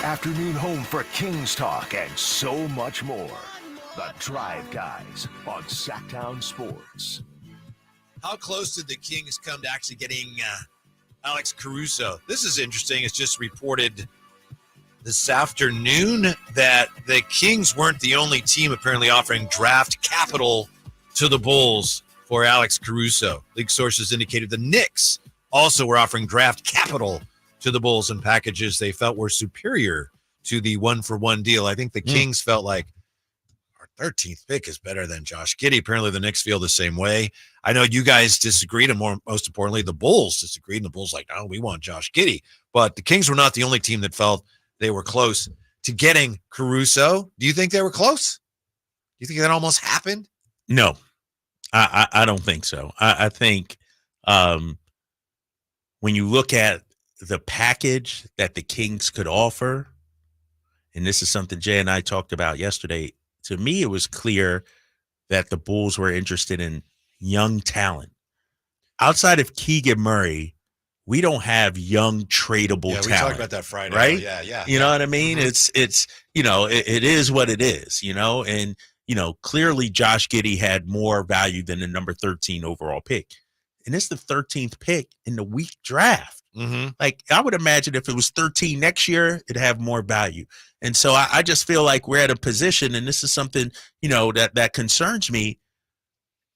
afternoon home for Kings talk and so much more. The Drive Guys on Sactown Sports. How close did the Kings come to actually getting Alex Caruso? This is interesting. It's just reported this afternoon that the Kings weren't the only team apparently offering draft capital to the Bulls for Alex Caruso. League sources indicated the Knicks also were offering draft capital to the Bulls in packages they felt were superior to the one-for-one deal. I think the Kings felt like our 13th pick is better than Josh Giddey. Apparently the Knicks feel the same way. I know you guys disagreed, and most importantly, the Bulls disagreed, and the Bulls like, no, we want Josh Giddey. But the Kings were not the only team that felt they were close to getting Caruso. Do you think they were close? Do you think that almost happened? No, I don't think so. I think when you look at the package that the Kings could offer, and this is something Jay and I talked about yesterday, to me it was clear that the Bulls were interested in young talent. Outside of Keegan Murray, we don't have young tradable talent. We talked about that Friday, right? Yeah. You know what I mean? Mm-hmm. It's it is what it is, and clearly Josh Giddey had more value than the number 13 overall pick. And it's the 13th pick in the weak draft. Mm-hmm. Like, I would imagine if it was 13 next year, it'd have more value. And so I just feel like we're at a position, and this is something, that concerns me,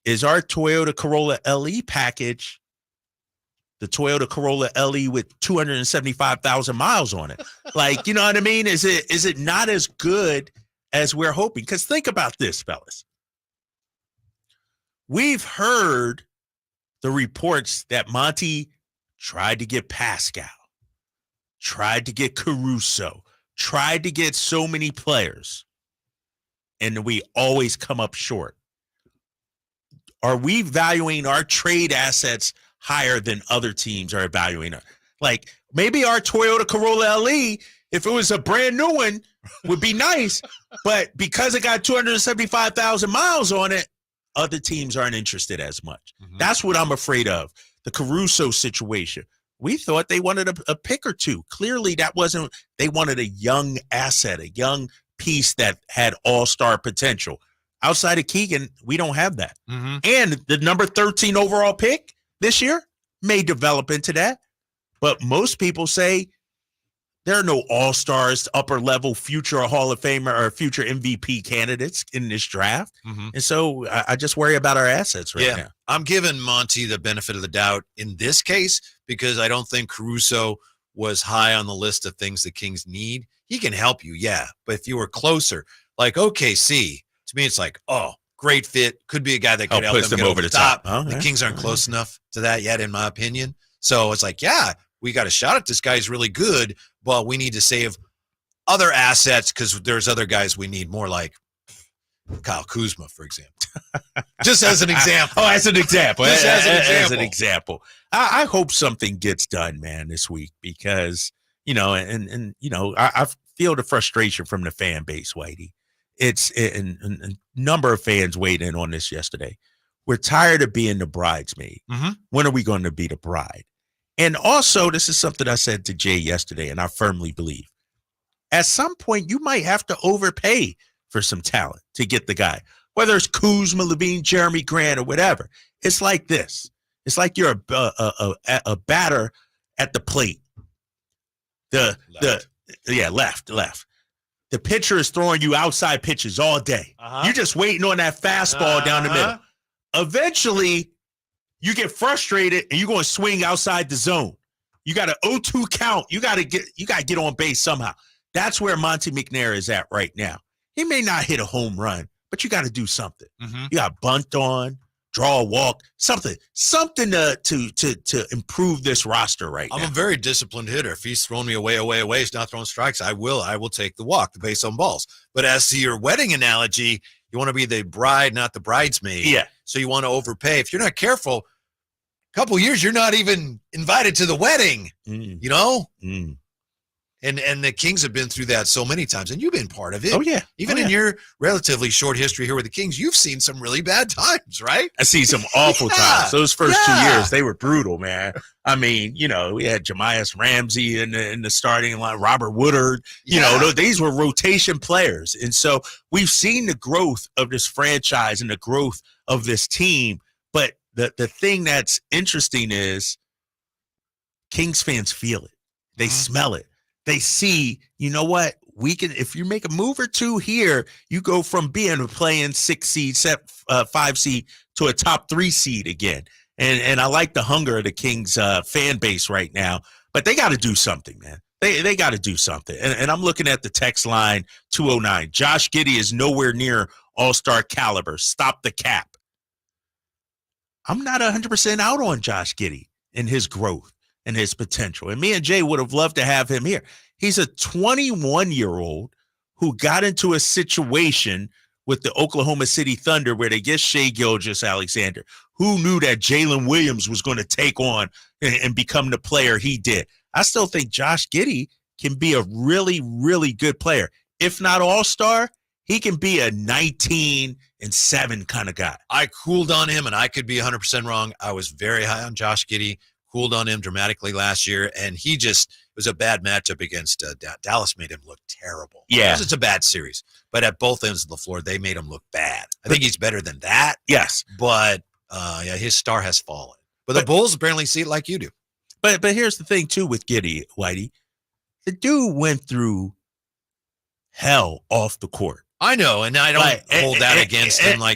is our Toyota Corolla LE package, the Toyota Corolla LE with 275,000 miles on it. Like, you know what I mean? Is it not as good as we're hoping? Because think about this, fellas. We've heard the reports that Monty tried to get Pascal, tried to get Caruso, tried to get so many players, and we always come up short. Are we valuing our trade assets higher than other teams are evaluating? Like, maybe our Toyota Corolla LE, if it was a brand new one, would be nice, but because it got 275,000 miles on it, other teams aren't interested as much. Mm-hmm. That's what I'm afraid of. The Caruso situation. We thought they wanted a pick or two. Clearly that wasn't, they wanted a young asset, a young piece that had all-star potential. Outside of Keegan, we don't have that. Mm-hmm. And the number 13 overall pick this year may develop into that. But most people say there are no all-stars, upper-level future Hall of Famer or future MVP candidates in this draft. Mm-hmm. And so I just worry about our assets right now. I'm giving Monty the benefit of the doubt in this case because I don't think Caruso was high on the list of things the Kings need. He can help you, yeah. But if you were closer, like OKC, to me it's like, oh, great fit. Could be a guy that could help them get over the top. Oh, the Kings aren't close enough to that yet, in my opinion. So it's like, yeah, we got a shot at this guy. He's really good, but we need to save other assets because there's other guys we need more, like Kyle Kuzma, for example. Just as an example. As an example. Just as an example. As an example. I hope something gets done, man, this week because, I feel the frustration from the fan base, Whitey. It's a number of fans weighed in on this yesterday. We're tired of being the bridesmaid. Mm-hmm. When are we going to be the bride? And also, this is something I said to Jay yesterday, and I firmly believe. At some point, you might have to overpay for some talent to get the guy, whether it's Kuzma, Levine, Jeremy Grant, or whatever. It's like this. It's like you're a batter at the plate. Left. The pitcher is throwing you outside pitches all day. Uh-huh. You're just waiting on that fastball down the middle. Eventually, you get frustrated and you're going to swing outside the zone. You got an 0-2 count. You got to get on base somehow. That's where Monte McNair is at right now. He may not hit a home run, but you got to do something. Mm-hmm. You got bunt on, draw a walk, something to improve this roster right now. I'm a very disciplined hitter. If he's throwing me away, he's not throwing strikes, I will take the walk, the base on balls. But as to your wedding analogy, you want to be the bride, not the bridesmaid. Yeah. So you want to overpay. If you're not careful, a couple years, you're not even invited to the wedding, Mm. And the Kings have been through that so many times, and you've been part of it. Oh, yeah. Even in your relatively short history here with the Kings, you've seen some really bad times, right? I see some awful times. Those first 2 years, they were brutal, man. I mean, we had Jamias Ramsey in the starting line, Robert Woodard. These were rotation players. And so we've seen the growth of this franchise and the growth of this team. But the thing that's interesting is Kings fans feel it. They smell it. They see, you know what? We can, if you make a move or two here, you go from being a playing 6 seed, 5 seed to a top 3 seed again. And I like the hunger of the Kings fan base right now, but they got to do something, man. They got to do something. And I'm looking at the text line 209. Josh Giddey is nowhere near all-star caliber. Stop the cap. I'm not 100% out on Josh Giddey and his growth and his potential. And me and Jay would have loved to have him here. He's a 21-year-old who got into a situation with the Oklahoma City Thunder where they get Shai Gilgeous-Alexander. Who knew that Jalen Williams was going to take on and become the player he did? I still think Josh Giddey can be a really, really good player. If not all-star, he can be a 19-7 kind of guy. I cooled on him, and I could be 100% wrong. I was very high on Josh Giddey. Cooled on him dramatically last year, and it was a bad matchup against Dallas. Made him look terrible. Yeah, it's a bad series, but at both ends of the floor, they made him look bad. I think he's better than that. Yes, but his star has fallen. But the Bulls apparently see it like you do. But here's the thing too with Giddey, Whitey, the dude went through hell off the court. I know, and I don't hold that against him. I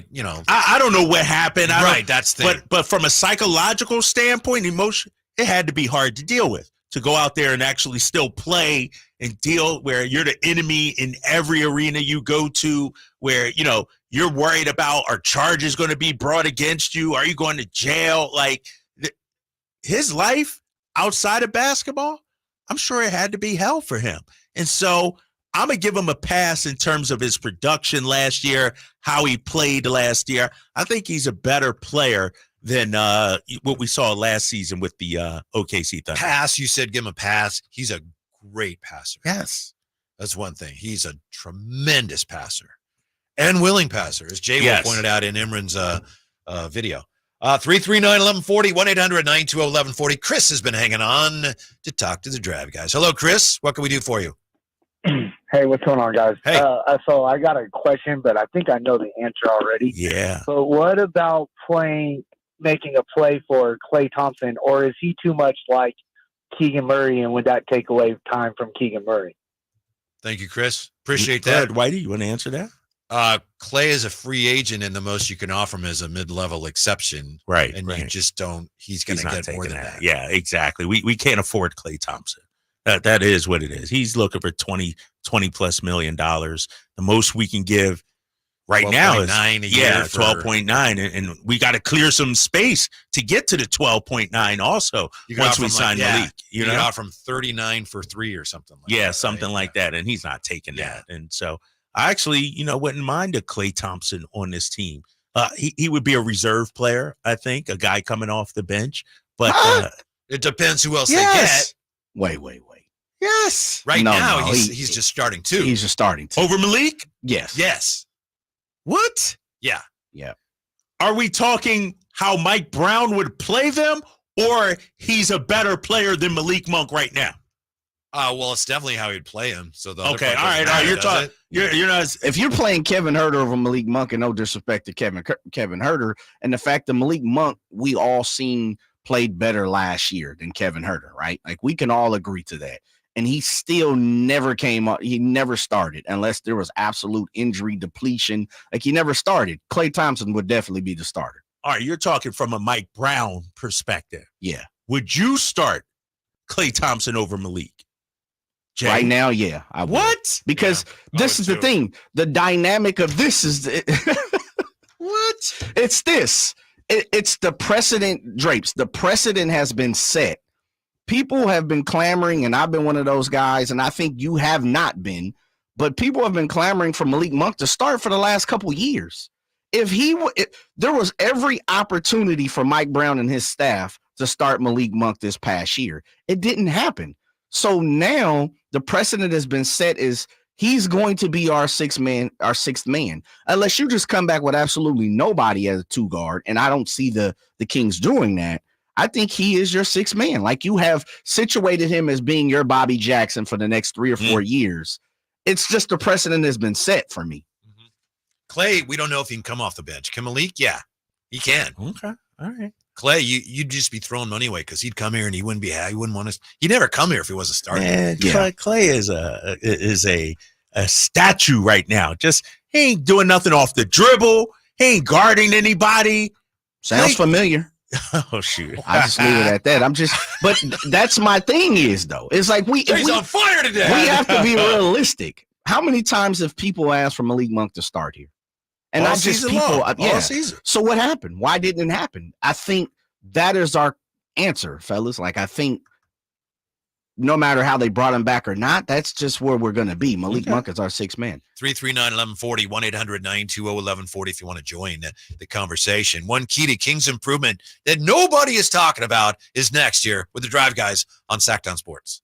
don't know what happened. That's the thing. But from a psychological standpoint, emotion, it had to be hard to deal with, to go out there and actually still play and deal where you're the enemy in every arena you go to, where, you're worried about, are charges going to be brought against you? Are you going to jail? His life outside of basketball, I'm sure it had to be hell for him. And so I'm going to give him a pass in terms of his production last year, how he played last year. I think he's a better player than what we saw last season with the OKC Thunder. Pass, you said give him a pass. He's a great passer. Yes. That's one thing. He's a tremendous passer and willing passer, as Jay pointed out in Imran's video. 339-1140, 1-800-920-1140. Chris has been hanging on to talk to the Drive Guys. Hello, Chris. What can we do for you? Hey, what's going on, guys? Hey. So I got a question, but I think I know the answer already. Yeah. But what about making a play for Klay Thompson, or is he too much like Keegan Murray, and would that take away time from Keegan Murray? Thank you, Chris. Appreciate that. Whitey, you want to answer that? Klay is a free agent, and the most you can offer him is a mid-level exception. Right. And you just don't – he's going to get more than that. Yeah, exactly. We can't afford Klay Thompson. That is what it is. He's looking for $20+ million. The most we can give right now is 12.9, and we got to clear some space to get to the 12.9. Also, once we sign Malik, you know, out from 39 for 3 or something. Something like that, and he's not taking that. And so, I actually, wouldn't mind a Klay Thompson on this team. He would be a reserve player, I think, a guy coming off the bench. But it depends who else they get. Wait. Yes. Now, he's just starting too. He's just starting too. Over Malik? Yes. What? Yeah. Are we talking how Mike Brown would play them, or he's a better player than Malik Monk right now? Well, it's definitely how he'd play him. So all right. You're talking. You're not. If you're playing Kevin Huerter over Malik Monk, and no disrespect to Kevin Huerter, and the fact that Malik Monk, we all seen played better last year than Kevin Huerter, right? Like, we can all agree to that. And he still never came up. He never started unless there was absolute injury depletion. Like, he never started. Klay Thompson would definitely be the starter. All right, you're talking from a Mike Brown perspective. Yeah. Would you start Klay Thompson over Malik? Jay? Right now, yeah. I would. What? Because this is the thing. The dynamic of this is what? It's this. It's the precedent, Drapes. The precedent has been set. People have been clamoring, and I've been one of those guys, and I think you have not been, but people have been clamoring for Malik Monk to start for the last couple years. There was every opportunity for Mike Brown and his staff to start Malik Monk this past year. It didn't happen. So now the precedent has been set is he's going to be our sixth man, unless you just come back with absolutely nobody as a 2 guard. And I don't see the Kings doing that. I think he is your 6th man. Like, you have situated him as being your Bobby Jackson for the next 3 or 4 years. It's just the precedent has been set for me. Clay, we don't know if he can come off the bench. Can Malik? Yeah, he can. Okay. All right. Clay, you'd just be throwing money away because he'd come here and he wouldn't want us. He'd never come here if he was a starter. Man, Clay is a statue right now. Just, he ain't doing nothing off the dribble. He ain't guarding anybody. Sounds familiar. Oh, shoot. I just leave it at that. But that's my thing is, though. It's like he's on fire today. We have to be realistic. How many times have people asked for Malik Monk to start here? And all not just people. All season. So what happened? Why didn't it happen? I think that is our answer, fellas. Like, I think no matter how they brought him back or not, that's just where we're going to be. Malik Monk is our 6th man. 339-1140, 1-800-920-1140 if you want to join the conversation. One key to Kings improvement that nobody is talking about is next year with the Drive Guys on Sactown Sports.